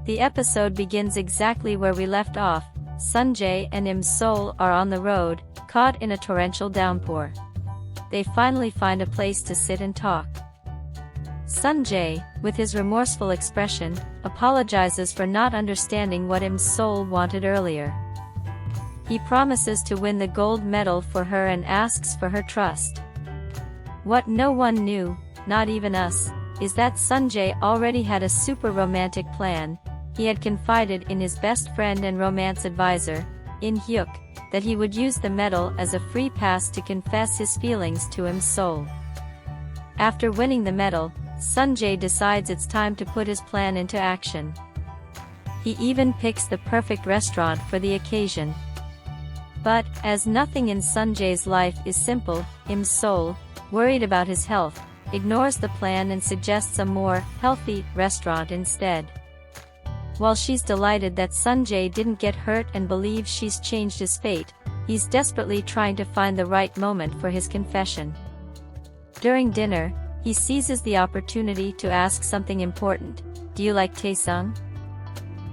The episode begins exactly where we left off. Seon-Jae and Im-Sol are on the road, caught in a torrential downpour. They finally find a place to sit and talk. Seon-Jae, with his remorseful expression, apologizes for not understanding what Im-Sol wanted earlier. He promises to win the gold medal for her and asks for her trust. What no one knew, not even us, is that Seon-Jae already had a super romantic plan. He had confided in his best friend and romance advisor, In Hyuk, that he would use the medal as a free pass to confess his feelings to Im-Sol. After winning the medal, Seon-Jae decides it's time to put his plan into action. He even picks the perfect restaurant for the occasion. But, as nothing in Seon-Jae's life is simple, Im-Sol, worried about his health, ignores the plan and suggests a more healthy restaurant instead. While she's delighted that Seon-Jae didn't get hurt and believes she's changed his fate, he's desperately trying to find the right moment for his confession. During dinner, he seizes the opportunity to ask something important. Do you like Taesung?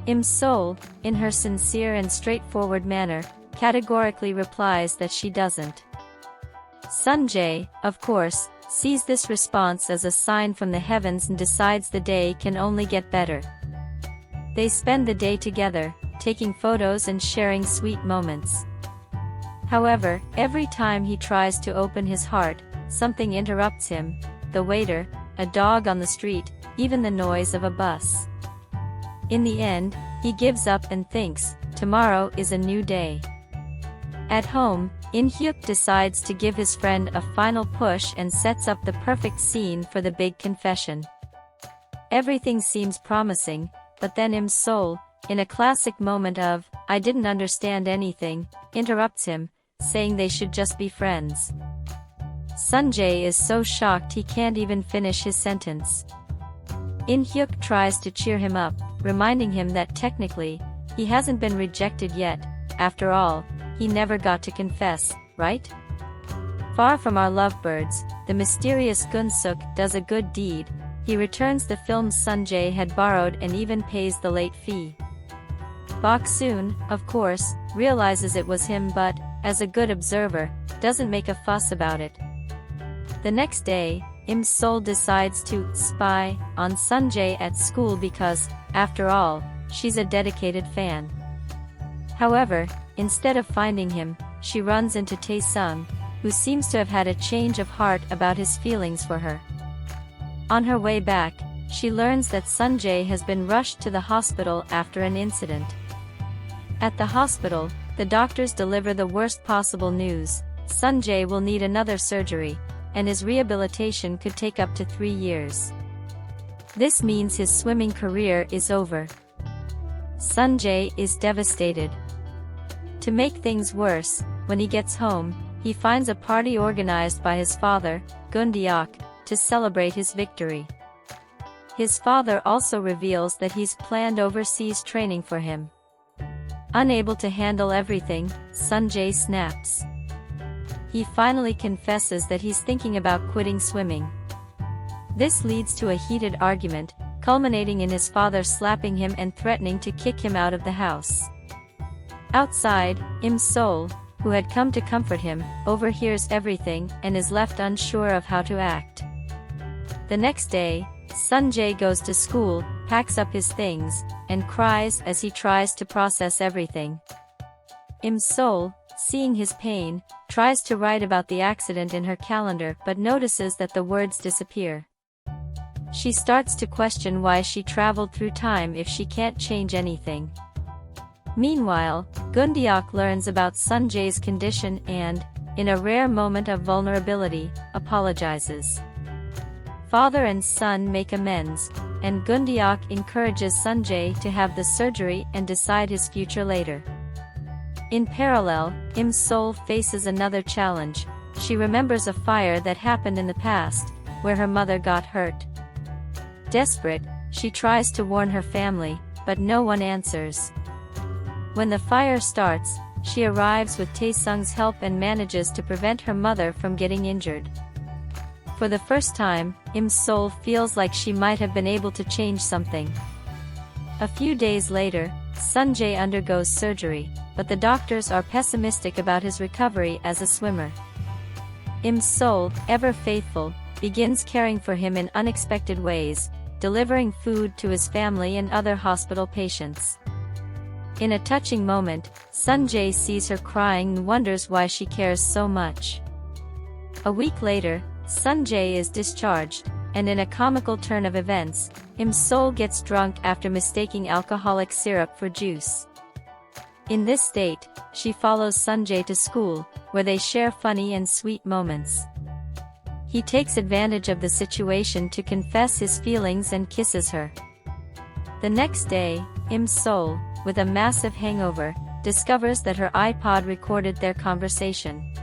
Im-Sol, in her sincere and straightforward manner, categorically replies that she doesn't. Seon-Jae, of course, sees this response as a sign from the heavens and decides the day can only get better. They spend the day together, taking photos and sharing sweet moments. However, every time he tries to open his heart, something interrupts him: the waiter, a dog on the street, even the noise of a bus. In the end, he gives up and thinks, tomorrow is a new day. At home, In Hyuk decides to give his friend a final push and sets up the perfect scene for the big confession. Everything seems promising, but then Im-Sol, in a classic moment of, I didn't understand anything, interrupts him, saying they should just be friends. Seon-Jae is so shocked he can't even finish his sentence. In Hyuk tries to cheer him up, reminding him that technically, he hasn't been rejected yet. After all, he never got to confess, right? Far from our lovebirds, the mysterious Gun-Suk does a good deed. He returns the films Seon-Jae had borrowed and even pays the late fee. Bok-soon, of course, realizes it was him but, as a good observer, doesn't make a fuss about it. The next day, Im-Sol decides to spy on Seon-Jae at school because, after all, she's a dedicated fan. However, instead of finding him, she runs into Taesung, who seems to have had a change of heart about his feelings for her. On her way back, she learns that Seon-Jae has been rushed to the hospital after an incident. At the hospital, the doctors deliver the worst possible news: Seon-Jae will need another surgery, and his rehabilitation could take up to 3 years. This means his swimming career is over. Seon-Jae is devastated. To make things worse, when he gets home, he finds a party organized by his father, Gun-Deok, to celebrate his victory. His father also reveals that he's planned overseas training for him. Unable to handle everything, Seon-Jae snaps. He finally confesses that he's thinking about quitting swimming. This leads to a heated argument, culminating in his father slapping him and threatening to kick him out of the house. Outside, Im-Sol, who had come to comfort him, overhears everything and is left unsure of how to act. The next day, Seon-Jae goes to school, packs up his things, and cries as he tries to process everything. Im-Sol, seeing his pain, tries to write about the accident in her calendar but notices that the words disappear. She starts to question why she traveled through time if she can't change anything. Meanwhile, Gun-Deok learns about Seon-Jae's condition and, in a rare moment of vulnerability, apologizes. Father and son make amends, and Gun-Deok encourages Seon-Jae to have the surgery and decide his future later. In parallel, Im-Sol faces another challenge. She remembers a fire that happened in the past, where her mother got hurt. Desperate, she tries to warn her family, but no one answers. When the fire starts, she arrives with Taesung's help and manages to prevent her mother from getting injured. For the first time, Im-Sol feels like she might have been able to change something. A few days later, Seon-Jae undergoes surgery, but the doctors are pessimistic about his recovery as a swimmer. Im-sol, ever faithful, begins caring for him in unexpected ways, delivering food to his family and other hospital patients. In a touching moment, Seon-Jae sees her crying and wonders why she cares so much. A week later, Seon-Jae is discharged, and in a comical turn of events, Im-sol gets drunk after mistaking alcoholic syrup for juice. In this state, she follows Seon-Jae to school, where they share funny and sweet moments. He takes advantage of the situation to confess his feelings and kisses her. The next day, Im-sol, with a massive hangover, discovers that her iPod recorded their conversation.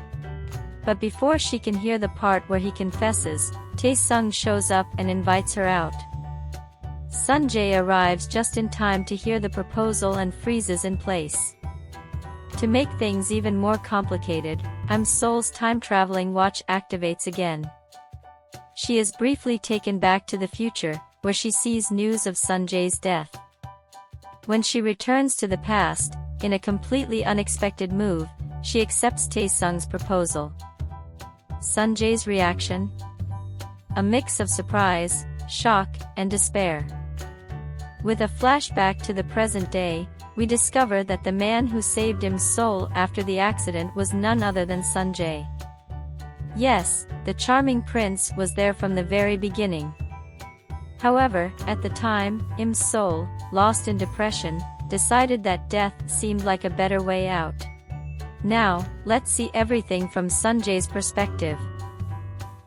But before she can hear the part where he confesses, Tae-sung shows up and invites her out. Seon-Jae arrives just in time to hear the proposal and freezes in place. To make things even more complicated, Im-sol's time-traveling watch activates again. She is briefly taken back to the future, where she sees news of Seon-Jae's death. When she returns to the past, in a completely unexpected move, she accepts Tae-sung's proposal. Seon-Jae's reaction? A mix of surprise, shock, and despair. With a flashback to the present day, we discover that the man who saved Im-sol after the accident was none other than Seon-Jae. Yes, the charming prince was there from the very beginning. However, at the time, Im-sol, lost in depression, decided that death seemed like a better way out. Now, let's see everything from Seon-Jae's perspective.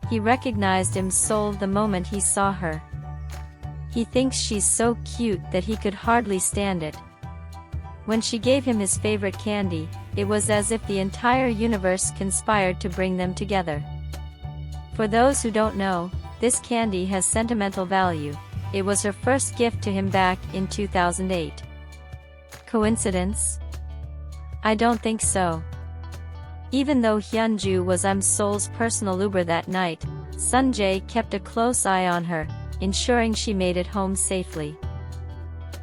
He recognized Im-sol the moment he saw her. He thinks she's so cute that he could hardly stand it. When she gave him his favorite candy, it was as if the entire universe conspired to bring them together. For those who don't know, this candy has sentimental value. It was her first gift to him back in 2008. Coincidence? I don't think so. Even though Hyun-ju was Im-sol's personal Uber that night, Seon-Jae kept a close eye on her, ensuring she made it home safely.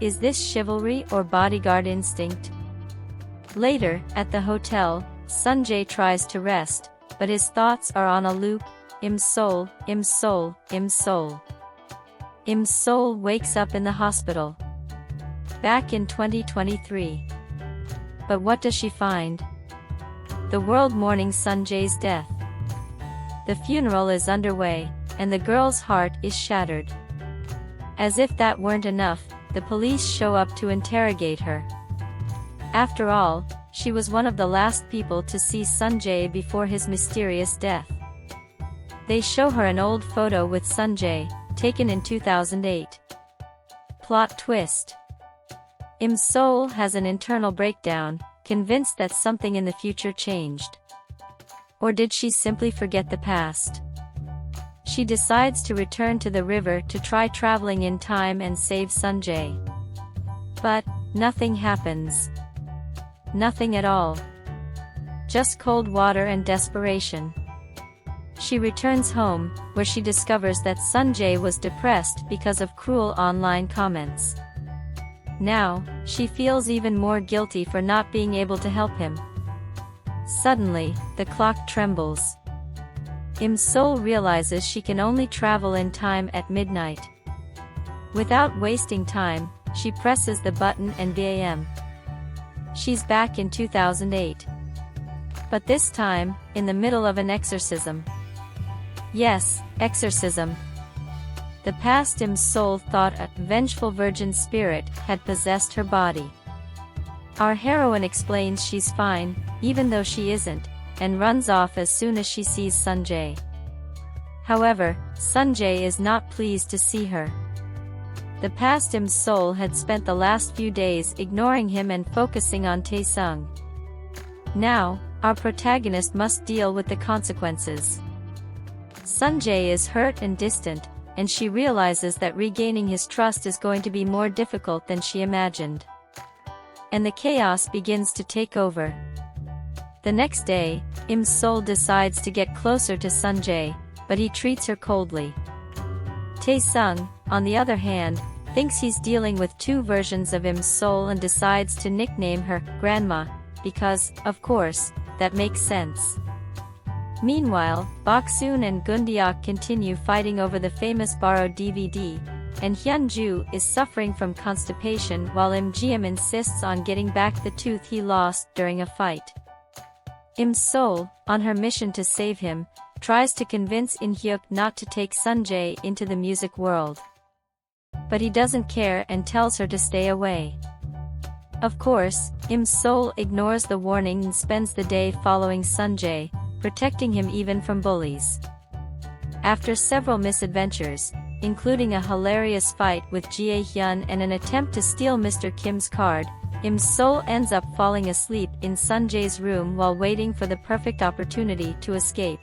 Is this chivalry or bodyguard instinct? Later, at the hotel, Seon-Jae tries to rest, but his thoughts are on a loop. Im-sol, Im-sol, Im-sol. Im-sol wakes up in the hospital. Back in 2023. But what does she find? The world mourning Seon-Jae's death. The funeral is underway, and the girl's heart is shattered. As if that weren't enough, the police show up to interrogate her. After all, she was one of the last people to see Seon-Jae before his mysterious death. They show her an old photo with Seon-Jae, taken in 2008. Plot twist. Im-sol has an internal breakdown, convinced that something in the future changed. Or did she simply forget the past? She decides to return to the river to try traveling in time and save Seon-Jae. But nothing happens. Nothing at all. Just cold water and desperation. She returns home, where she discovers that Seon-Jae was depressed because of cruel online comments. Now, she feels even more guilty for not being able to help him. Suddenly, the clock trembles. Im-sol realizes she can only travel in time at midnight. Without wasting time, she presses the button and bam. She's back in 2008. But this time, in the middle of an exorcism. Yes, exorcism. The past Im-sol thought a vengeful virgin spirit had possessed her body. Our heroine explains she's fine, even though she isn't, and runs off as soon as she sees Seon-Jae. However, Seon-Jae is not pleased to see her. The past Im-sol had spent the last few days ignoring him and focusing on Tae-sung. Now, our protagonist must deal with the consequences. Seon-Jae is hurt and distant, and she realizes that regaining his trust is going to be more difficult than she imagined. And the chaos begins to take over. The next day, Im-sol decides to get closer to Seon-Jae, but he treats her coldly. Tae-sung, on the other hand, thinks he's dealing with two versions of Im's soul and decides to nickname her Grandma, because, of course, that makes sense. Meanwhile, Boksoon and Gundeok continue fighting over the famous borrowed DVD, and Hyunju is suffering from constipation while Im Jiam insists on getting back the tooth he lost during a fight. Im's soul, on her mission to save him, tries to convince In-hyuk not to take Seon-Jae into the music world. But he doesn't care and tells her to stay away. Of course, Im's soul ignores the warning and spends the day following Seon-Jae, protecting him even from bullies. After several misadventures, including a hilarious fight with Jae-hyun and an attempt to steal Mr. Kim's card, Im's soul ends up falling asleep in Seon-Jae's room while waiting for the perfect opportunity to escape.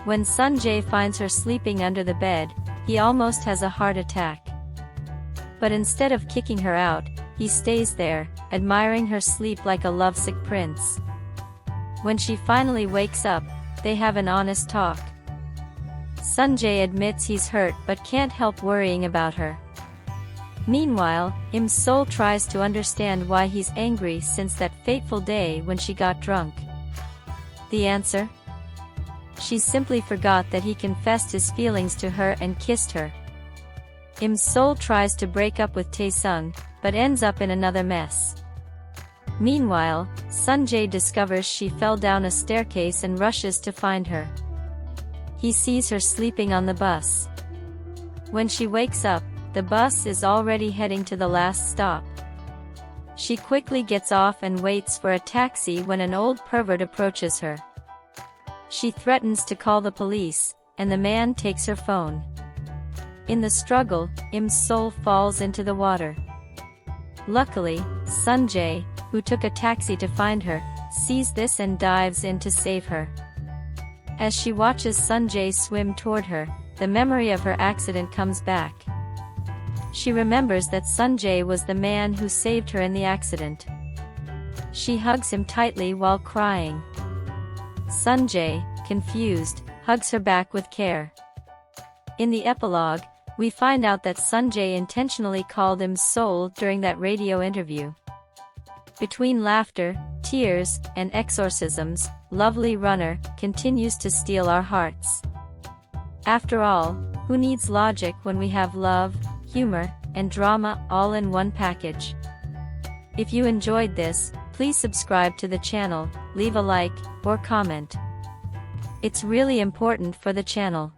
When Seon-Jae finds her sleeping under the bed, he almost has a heart attack. But instead of kicking her out, he stays there, admiring her sleep like a lovesick prince. When she finally wakes up, they have an honest talk. Seon-Jae admits he's hurt but can't help worrying about her. Meanwhile, Im's soul tries to understand why he's angry since that fateful day when she got drunk. The answer? She simply forgot that he confessed his feelings to her and kissed her. Im's soul tries to break up with Taesung, but ends up in another mess. Meanwhile, Seon-Jae discovers she fell down a staircase and rushes to find her. He sees her sleeping on the bus. When she wakes up, the bus is already heading to the last stop. She quickly gets off and waits for a taxi when an old pervert approaches her. She threatens to call the police, and the man takes her phone. In the struggle, Im's soul falls into the water. Luckily, Seon-Jae, who took a taxi to find her, sees this and dives in to save her. As she watches Seon-Jae swim toward her, the memory of her accident comes back. She remembers that Seon-Jae was the man who saved her in the accident. She hugs him tightly while crying. Seon-Jae, confused, hugs her back with care. In the epilogue, we find out that Seon-Jae intentionally called Im's soul during that radio interview. Between laughter, tears, and exorcisms, Lovely Runner continues to steal our hearts. After all, who needs logic when we have love, humor, and drama all in one package? If you enjoyed this, please subscribe to the channel, leave a like, or comment. It's really important for the channel.